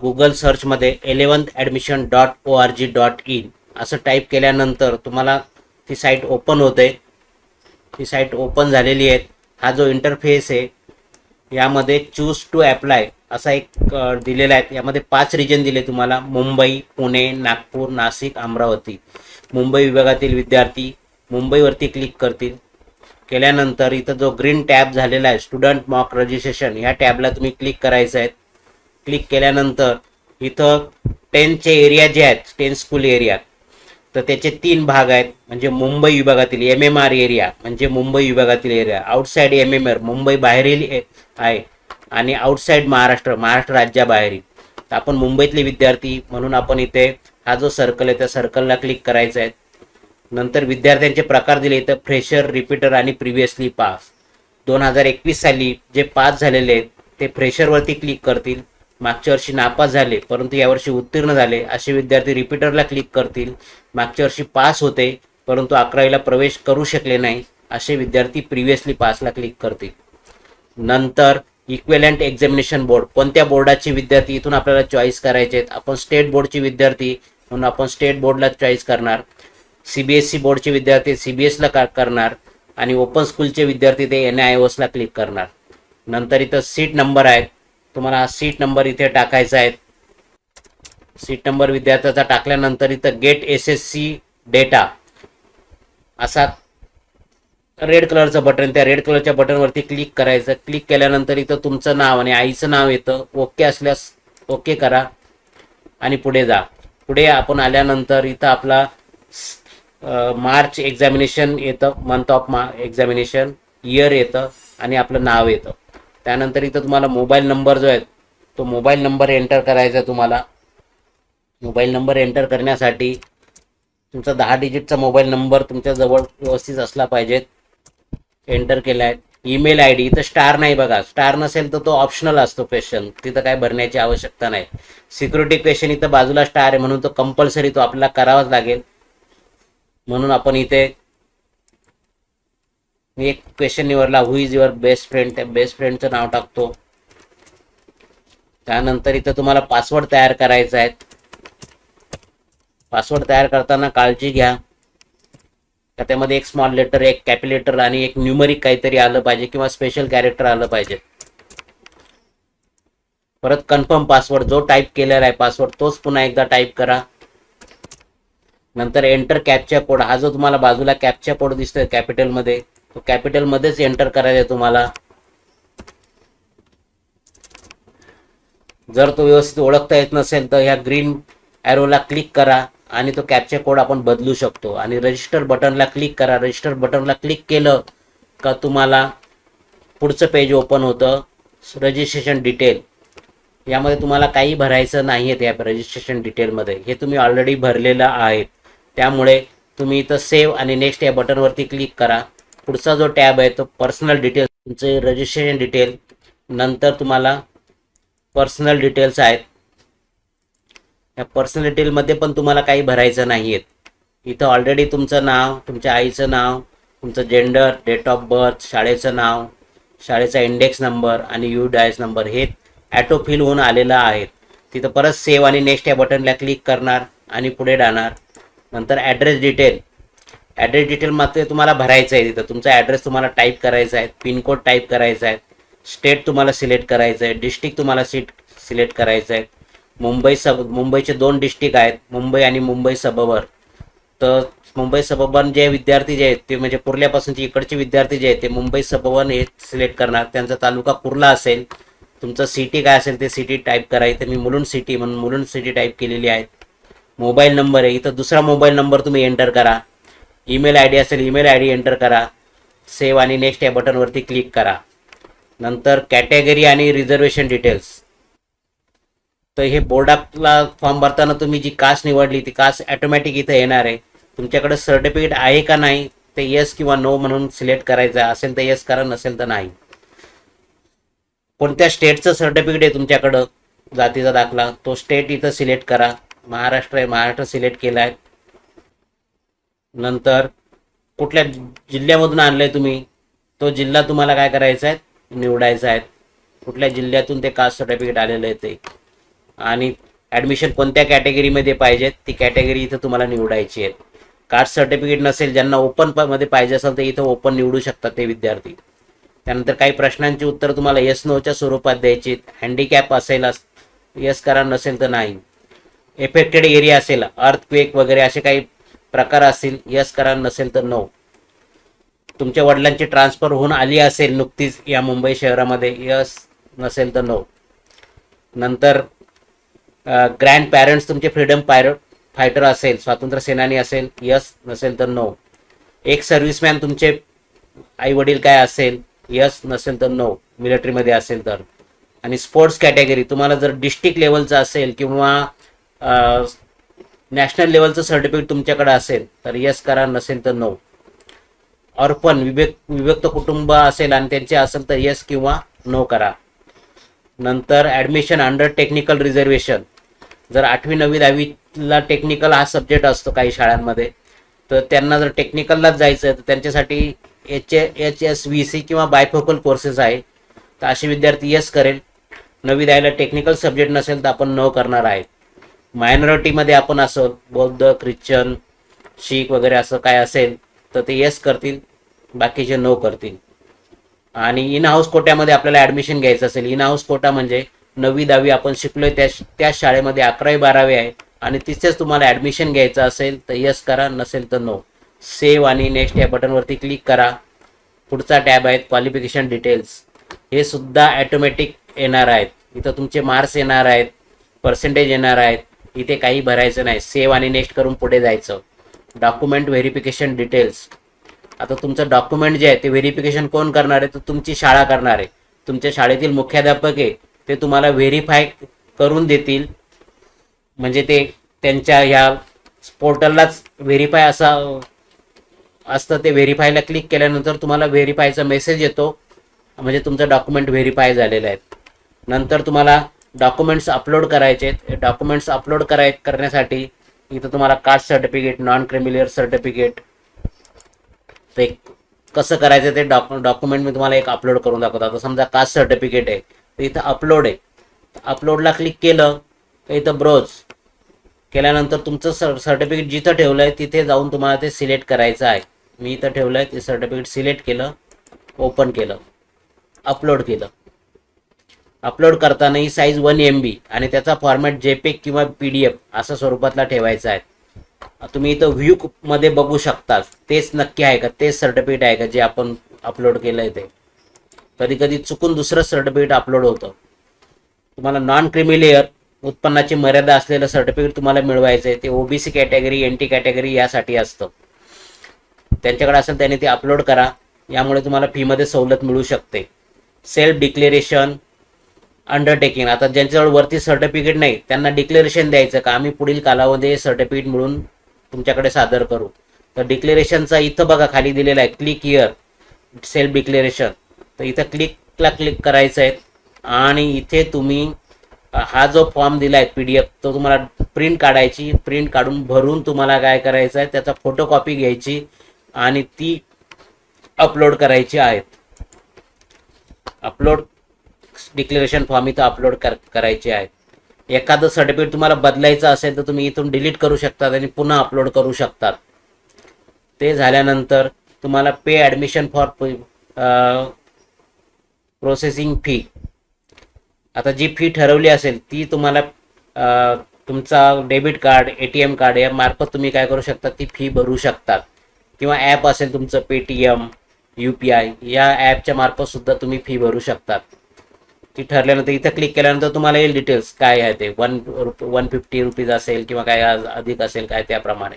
Google सर्चमध्ये 11thadmission.org.in असं type केल्यानंतर तुम्हाला ती साईट ओपन होते. ती साईट ओपन झालेली आहे. हा जो इंटरफेस आहे यामध्ये चूज टू अप्लाय असा एक दिलेला आहे. यामध्ये 5 रिजन दिले तुम्हाला: मुंबई, पुणे, नागपूर, नाशिक, अमरावती. मुंबई विभागातील विद्यार्थी मुंबईवरती क्लिक करतील. केल्यानंतर इथं जो ग्रीन टॅब झालेला आहे स्टुडंट मॉक रजिस्ट्रेशन, ह्या टॅबला तुम्ही क्लिक करायचं आहे. क्लिक केल्यानंतर इथं 10चे एरिया जे आहेत, 10 स्कूल एरिया, तर त्याचे 3 भाग आहेत. म्हणजे मुंबई विभागातील MMR एरिया म्हणजे मुंबई विभागातील एरिया, आउटसाईड MMR मुंबई बाहेरील आहे, आणि आउटसाईड महाराष्ट्र राज्याबाहेरील. तर आपण मुंबईतले विद्यार्थी म्हणून आपण इथे हा जो सर्कल आहे त्या सर्कलला क्लिक करायचं आहे. नंतर विद्यार्थ्यांचे प्रकार दिले इथं: फ्रेशर, रिपीटर आणि प्रिव्हियसली पास. 2021 साली जे पास झालेले आहेत ते फ्रेशरवरती क्लिक करतील. मागच्या वर्षी नापास झाले परंतु यावर्षी उत्तीर्ण झाले असे विद्यार्थी रिपीटरला क्लिक करतील. मागच्या वर्षी पास होते परंतु 11वीला प्रवेश करू शकले नाही असे विद्यार्थी प्रिव्हियसली पासला क्लिक करतील. नंतर इक्विव्हॅलंट एक्झामिनेशन बोर्ड, कोणत्या बोर्डाचे विद्यार्थी इथून आपल्याला चॉईस करायचे आहेत. आपण स्टेट बोर्डचे विद्यार्थी म्हणून आपण स्टेट बोर्डला चॉईस करणार. CBSE बोर्डचे विद्यार्थी CBSला करणार आणि ओपन स्कूलचे विद्यार्थी ते NIOSला क्लिक करणार. नंतर इथं सीट नंबर आहे, तुम्हाला हा सीट नंबर इथे टाकायचा आहे. सीट नंबर विद्यार्थ्याचा टाकल्यानंतर इथं गेट SSC डेटा असा रेड कलरचं बटन, त्या रेड कलरच्या बटनवरती क्लिक करायचं. क्लिक केल्यानंतर इथं तुमचं नाव आणि आईचं नाव येतं. ओके असल्यास ओके करा आणि पुढे जा. पुढे आपण आल्यानंतर इथं आपला मार्च एक्झामिनेशन येतं, मंथ ऑफ एक्झामिनेशन, इयर येतं आणि आपलं नाव येतं. त्यानंतर इथं तुम्हाला मोबाईल नंबर जो आहे तो मोबाईल नंबर एंटर करायचा. तुम्हाला मोबाईल नंबर एंटर करण्यासाठी तुमचा 10 डिजिटचा मोबाईल नंबर तुमच्याजवळ व्यवस्थित असला पाहिजे. एंटर केला आहे. ईमेल ID इथं स्टार नाही बघा, स्टार नसेल तर तो ऑप्शनल असतो क्वेश्चन, तिथं काय भरण्याची आवश्यकता नाही. सिक्युरिटी क्वेश्चन इथं बाजूला स्टार आहे म्हणून तो कंपल्सरी तो आपल्याला करावाच लागेल. म्हणून आपण इथे मी एक क्वेश्चन निवडला, हु इज युअर बेस्ट फ्रेंड, त्या बेस्ट फ्रेंडचं नाव टाकतो. त्यानंतर इथं तुम्हाला पासवर्ड तयार करायचा आहे. पासवर्ड तयार करताना काळजी घ्या का त्यामध्ये एक स्मॉल लेटर, एक कॅपिटल आणि एक न्यूमरिक काहीतरी आलं पाहिजे किंवा स्पेशल कॅरेक्टर आलं पाहिजे. परत कन्फर्म पासवर्ड, जो टाईप केलेला आहे पासवर्ड तोच पुन्हा एकदा टाईप करा. नंतर एंटर कॅप्चा कोड, हा जो तुम्हाला बाजूला कॅप्चा कोड दिसतोय कॅपिटलमध्ये, तो कॅपिटलमध्येच एंटर करायचा आहे तुम्हाला. जर तो व्यवस्थित ओळखता येत नसेल तर ह्या ग्रीन ॲरोला क्लिक करा आणि तो कॅप्चा कोड आपण बदलू शकतो. आणि रजिस्टर बटनला क्लिक करा. रजिस्टर बटनला क्लिक केलं का तुम्हाला पुढचं पेज ओपन होतं, रजिस्ट्रेशन डिटेल. यामध्ये तुम्हाला काही भरायचं नाही आहे. या रजिस्ट्रेशन डिटेलमध्ये हे तुम्ही ऑलरेडी भरलेलं आहे. त्यामुळे तुम्ही इथं सेव्ह आणि नेक्स्ट या बटनवरती क्लिक करा. पुढचा जो टॅब आहे तो पर्सनल डिटेल्स, तुमचे रजिस्ट्रेशन डिटेल, नंतर तुम्हाला पर्सनल डिटेल्स आहेत. या पर्सनल डिटेलमध्ये पण तुम्हाला काही भरायचं नाही आहे. इथं ऑलरेडी तुमचं नाव, तुमच्या आईचं नाव, तुमचं जेंडर, डेट ऑफ बर्थ, शाळेचं नाव, शाळेचा इंडेक्स नंबर आणि UDIS नंबर हे ॲटो फिल होऊन आलेलं आहे. तिथं परत सेव्ह आणि नेक्स्ट या बटनला क्लिक करणार आणि पुढे जाणार. नंतर ॲड्रेस डिटेल, ॲड्रेस डिटेलमध्ये तुम्हाला भरायचं आहे. तिथं तुमचा ॲड्रेस तुम्हाला टाईप करायचा आहे, पिनकोड टाईप करायचा आहे, स्टेट तुम्हाला सिलेक्ट करायचं आहे, डिस्ट्रिक्ट तुम्हाला सिलेक्ट करायचं आहे. मुंबईचे 2 डिस्ट्रिक्ट आहेत, मुंबई आणि मुंबई सबअर्बन. तर मुंबई सबअर्बन जे विद्यार्थी जे आहेत ते म्हणजे कुर्ल्यापासूनचे इकडचे विद्यार्थी जे आहेत ते मुंबई सबअर्बन हे सिलेक्ट करणार. त्यांचा तालुका कुर्ला असेल, तुमचं सिटी काय असेल ते सिटी टाईप करायचं. मी मुलुंड सिटी म्हणून मुलुंड सिटी टाईप केलेली आहे. मोबाईल नंबर आहे, इथं दुसरा मोबाईल नंबर तुम्ही एंटर करा. ईमेल ID असेल, ईमेल ID एंटर करा. सेव्ह आणि नेक्स्ट या बटनवरती क्लिक करा. नंतर कॅटेगरी आणि रिझर्वेशन डिटेल्स. तर हे बोर्डाला फॉर्म भरताना तुम्ही जी कास्ट निवडली ती कास्ट ॲटोमॅटिक इथं येणार आहे. तुमच्याकडे सर्टिफिकेट आहे का नाही ते येस किंवा नो म्हणून सिलेक्ट करायचं. असेल तर येस करा, नसेल तर नाही. कोणत्या स्टेटचं सर्टिफिकेट आहे तुमच्याकडं, जातीचा दाखला, तो स्टेट इथं सिलेक्ट करा. महाराष्ट्र आहे, महाराष्ट्र सिलेक्ट केला आहे. नंतर कुठल्या जिल्ह्यामधून आणलं आहे तुम्ही, तो जिल्हा तुम्हाला काय करायचा आहे, निवडायचा आहे. कुठल्या जिल्ह्यातून ते कास्ट सर्टिफिकेट आलेलं आहे ते. आणि ॲडमिशन कोणत्या कॅटेगरीमध्ये पाहिजेत ती कॅटेगरी इथं तुम्हाला निवडायची आहे. कास्ट सर्टिफिकेट नसेल, ज्यांना ओपन मध्ये पाहिजे असेल तर इथं ओपन निवडू शकतात ते विद्यार्थी. त्यानंतर काही प्रश्नांची उत्तर तुम्हाला येस नोच्या स्वरूपात द्यायची. हँडिकॅप असेल येस करा, नसेल तर नाही. एफेक्टेड एरिया असेल, अर्थक्वेक वगैरे असे काही प्रकार असतील, यस करा, नसेल तर नो. तुमच्या वडिलांची ट्रान्सफर होऊन आली असेल नुकतीच या मुंबई शहरामध्ये, यस, नसेल तर नो. नंतर ग्रँड पॅरेंट्स तुमचे फ्रीडम फायटर असेल, स्वातंत्र्य सेनानी असेल, यस, नसेल तर नो. एक सर्व्हिसमॅन तुमचे आई वडील काय असेल, यस, नसेल तर नो, मिलिटरीमध्ये असेल तर. आणि स्पोर्ट्स कॅटेगरी तुम्हाला जर डिस्ट्रिक्ट लेवलचं असेल किंवा नॅशनल लेवलचं सर्टिफिकेट तुमच्याकडे असेल तर यस करा, नसेल तर नो. ऑर्फन विभक्त कुटुंब असेल आणि त्यांचे असेल तर यस किंवा नो करा. नंतर ॲडमिशन अंडर टेक्निकल रिझर्वेशन, जर 8वी 9वी 10वीला टेक्निकल हा सब्जेक्ट असतो काही शाळांमध्ये, तर त्यांना जर टेक्निकललाच जायचं आहे तर त्यांच्यासाठी HSVC किंवा बायफोकल कोर्सेस आहे, तर असे विद्यार्थी यस करेल. 9वी 10वीला टेक्निकल सब्जेक्ट नसेल तर आपण नो करणार आहे. मायनॉरिटीमध्ये आपण असं बौद्ध, ख्रिश्चन, शीख वगैरे असं काय असेल तर ते यस करतील, बाकीचे नो करतील. आणि इन हाऊस कोट्यामध्ये आपल्याला ॲडमिशन घ्यायचं असेल, इन हाऊस कोटा म्हणजे 9वी 10वी आपण शिकलोय त्या शाळेमध्ये 11वी 12वी आहे आणि तिथेच तुम्हाला ॲडमिशन घ्यायचं असेल तर यस करा, नसेल तर नो. सेव्ह आणि नेक्स्ट या बटनवरती क्लिक करा. पुढचा टॅब आहे क्वालिफिकेशन डिटेल्स, हे सुद्धा ॲटोमॅटिक येणार आहेत. इथं तुमचे मार्क्स येणार आहेत, पर्सेंटेज येणार आहेत, इथे काही भरायचं नाही. सेव्ह आणि नेक्स्ट करून पुढे जायचं. डॉक्युमेंट व्हेरिफिकेशन डिटेल्स, आता तुमचं डॉक्युमेंट जे आहे ते व्हेरिफिकेशन कोण करणार आहे, तर तुमची शाळा करणार आहे. तुमच्या शाळेतील मुख्याध्यापक आहे ते तुम्हाला व्हेरीफाय करून देतील, म्हणजे ते त्यांच्या ह्या पोर्टललाच व्हेरीफाय असतं. ते व्हेरीफायला क्लिक केल्यानंतर तुम्हाला व्हेरीफायचा मेसेज येतो, म्हणजे तुमचं डॉक्युमेंट व्हेरीफाय झालेलं आहे. नंतर तुम्हाला डॉक्युमेंट्स अपलोड करायचे आहेत. डॉक्युमेंट्स अपलोड करण्यासाठी इथं तुम्हाला caste certificate, non creamy layer certificate, ते कसं करायचं ते डॉक्युमेंट मी तुम्हाला एक अपलोड करून दाखवतो. आता समजा कास्ट सर्टिफिकेट आहे तर इथं अपलोड आहे, अपलोडला क्लिक केलं तर इथं ब्रोज केल्यानंतर तुमचं सर्टिफिकेट जिथं ठेवलं आहे तिथे जाऊन तुम्हाला ते सिलेक्ट करायचं आहे. मी इथं ठेवलं आहे ते सर्टिफिकेट सिलेक्ट केलं, ओपन केलं, अपलोड केलं. अपलोड करताना ही साईज 1 MB आणि त्याचा फॉर्मॅट JPEG किंवा PDF अशा स्वरूपातला ठेवायचा आहे. तुम्ही इथं व्ह्यू मध्ये बघू शकता तेच नक्की आहे का, तेच सर्टिफिकेट आहे का जे आपण अपलोड केलं आहे ते. कधी कधी चुकून दुसरं सर्टिफिकेट अपलोड होतं. तुम्हाला नॉन क्रिमिलेअर उत्पन्नाची मर्यादा असलेलं सर्टिफिकेट तुम्हाला मिळवायचं आहे. ते OBC कॅटेगरी, NT कॅटेगरी यासाठी असतं. त्यांच्याकडे असेल त्याने ते अपलोड करा, यामुळे तुम्हाला फीमध्ये सवलत मिळू शकते. सेल्फ डिक्लेरेशन अंडरटेकिंग, आता ज्यांच्याजवळ वरती सर्टिफिकेट नाही त्यांना डिक्लेरेशन द्यायचं का आम्ही पुढील कालावधीमध्ये सर्टिफिकेट मिळून तुमच्याकडे सादर करू. तर डिक्लेरेशनचा इथं बघा खाली दिलेला आहे क्लिक हिअर सेल्फ डिक्लेरेशन, तर इथं क्लिक करायचं आहे. आणि इथे तुम्ही हा जो फॉर्म दिला आहे PDF तो तुम्हाला प्रिंट काढायची, प्रिंट काढून भरून तुम्हाला काय करायचं आहे त्याचा फोटोकॉपी घ्यायची आणि ती अपलोड करायची आहेत. अपलोड डिक्लेरेशन फॉर्म इथं अपलोड करायचे आहे. एखादं सर्टिफिकेट तुम्हाला बदलायचं असेल तर तुम्ही इथून डिलीट करू शकतात आणि पुन्हा अपलोड करू शकतात. ते झाल्यानंतर तुम्हाला पे ॲडमिशन फॉर प्रोसेसिंग फी, आता जी फी ठरवली असेल ती तुम्हाला तुमचा डेबिट कार्ड, ATM कार्ड या मार्फत तुम्ही काय करू शकता ती फी भरू शकतात. किंवा ॲप असेल तुमचं Paytm, UPI या ॲपच्या मार्फत सुद्धा तुम्ही फी भरू शकतात. ती ठरल्यानंतर इथं क्लिक केल्यानंतर तुम्हाला येईल डिटेल्स काय आहे ते 150 रुपीज असेल किंवा काय अधिक असेल काय त्याप्रमाणे.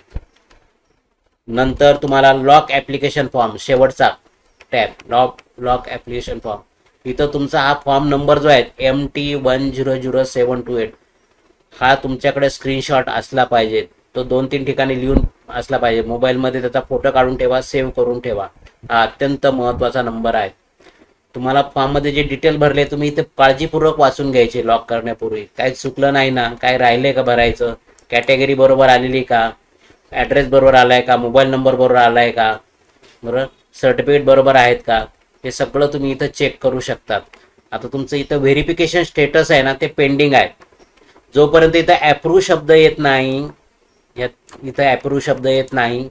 नंतर तुम्हाला लॉक ॲप्लिकेशन फॉर्म, शेवटचा टॅब लॉक ॲप्लिकेशन फॉर्म, इथं तुमचा हा फॉर्म नंबर जो आहे MT100728 हा तुमच्याकडे स्क्रीनशॉट असला पाहिजे. तो 2-3 ठिकाणी लिहून असला पाहिजे. मोबाईलमध्ये त्याचा फोटो काढून ठेवा, सेव्ह करून ठेवा. हा अत्यंत महत्त्वाचा नंबर आहे. तुम्हाला फॉर्ममध्ये जे डिटेल भरले तुम्ही इथे काळजीपूर्वक वाचून घ्यायचे लॉक करण्यापूर्वी. काय चुकलं नाही ना, काय राहिले का भरायचं, कॅटेगरी बरोबर आलेली का, ॲड्रेस बरोबर आला आहे का, मोबाईल नंबर बरोबर आला आहे का, बरोबर सर्टिफिकेट बरोबर आहेत का, हे सगळं तुम्ही इथं चेक करू शकतात. आता तुमचं इथं व्हेरिफिकेशन स्टेटस आहे ना ते पेंडिंग आहे. जोपर्यंत इथं ॲप्रूव्ह शब्द येत नाही, इथं ॲप्रूव्ह शब्द येत नाही,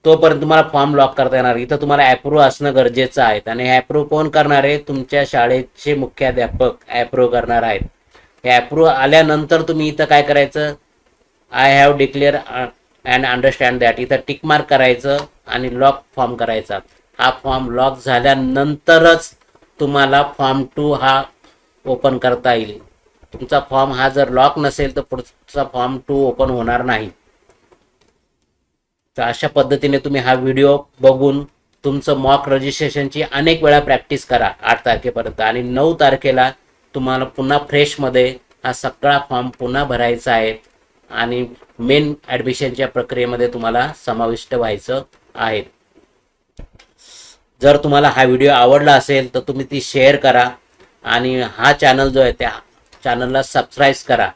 तोपर्यंत तुम्हाला फॉर्म लॉक करता येणार. इथं तुम्हाला ॲप्रूव्ह असणं गरजेचं आहे. आणि ॲप्रूव्ह कोण करणार आहे? तुमच्या शाळेचे मुख्याध्यापक ॲप्रूव्ह करणार आहेत. हे ॲप्रूव्ह आल्यानंतर तुम्ही इथं काय करायचं? I have declare and understand that, इथं टिक मार्क करायचं आणि लॉक फॉर्म करायचा. हा फॉर्म लॉक झाल्यानंतरच तुम्हाला फॉर्म 2 हा ओपन करता येईल. तुमचा फॉर्म हा जर लॉक नसेल तर पुढचा फॉर्म 2 ओपन होणार नाही. तर अशा पद्धतीने तुम्ही हा व्हिडिओ बघून तुमचं मॉक रजिस्ट्रेशनची अनेक वेळा प्रॅक्टिस करा 8 तारखेपर्यंत. आणि 9 तारखेला तुम्हाला पुन्हा फ्रेशमध्ये हा सगळा फॉर्म पुन्हा भरायचा आहे आणि मेन ॲडमिशनच्या प्रक्रियेमध्ये तुम्हाला समाविष्ट व्हायचं आहे. जर तुम्हाला हा व्हिडिओ आवडला असेल तर तुम्ही ती शेअर करा आणि हा चॅनल जो आहे त्या चॅनलला सबस्क्राईब करा.